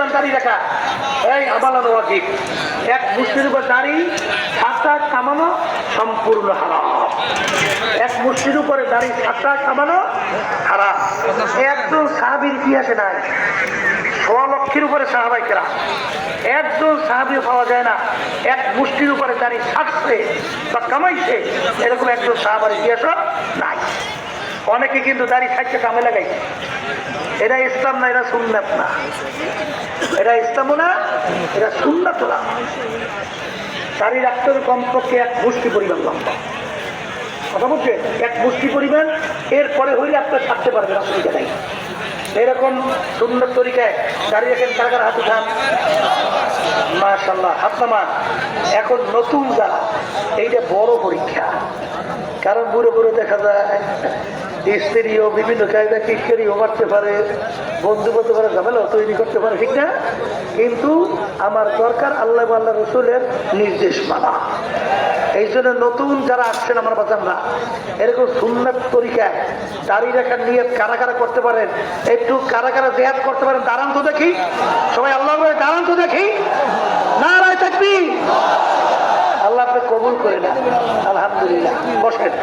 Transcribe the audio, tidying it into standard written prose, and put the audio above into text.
পরিমাণ দাড়ি রাখা এই আমালানো ওয়াজিব। এক মুষ্টির উপর দাড়ি ছাটা কামানো সম্পূর্ণ হারাম। এক মুষ্টির উপরে দাড়ি ছাটা কামানো হারাম। একজন সাহাবীর ইতিহাসে নাই, ১.৫ লক্ষের উপরে সাহাবাই কেরাম, একজন সাহাবী পাওয়া যায় না এক মুষ্টির উপরে দাড়ি ছাড়ছে বা কামাইছে, এরকম একজন সাহাবার ইতিহাসও নাই। অনেকে কিন্তু দাড়ি ছাড়ছে কামে লাগাইছে। এটা ইসলাম না, এটা সুন্নাত না। এটা ইসলামও না, এটা সুন্নাত না। দাড়ি রাখতে হবে কমপক্ষে এক মুষ্টি পরিমাণ লম্বা। কথা বলছে এক মুষ্টি পরিমাণ, এরপরে হইলে আপনার ছাড়তে পারবেন, অসুবিধা নাই। এরকম সুন্দর তরিকায় দাঁড়িয়ে রাখেন। কারা কারা হাত উঠান? মাশাআল্লাহ, হাত নামান। এখন নতুন যারা, এইটা বড় পরীক্ষা। কারণ বুড়ো বুড়ো দেখা যায় স্ত্রীও বিভিন্ন কায়দা কিস্করিও মারতে পারে, বন্ধু বলতে পারে, ঝামেলাও তৈরি করতে পারে, ঠিক না? কিন্তু আমার দরকার আল্লাহ আল্লাহ রসুলের নির্দেশ মানা। এই জন্য নতুন যারা আসছেন আমার বাচ্চারা, এরকম সুন্নাত তরিকায় দাঁড়িয়ে রাখার নিয়ত কারা কারা করতে পারেন, একটু কারা কারা জিহাদ করতে পারেন, দাঁড়ান তো দেখি সবাই। আল্লাহ দাঁড়ান তো দেখি। নারায়ে তাকবীর। আল্লাহ আপনি কবুল করে না। আলহামদুলিল্লাহ, বসেন।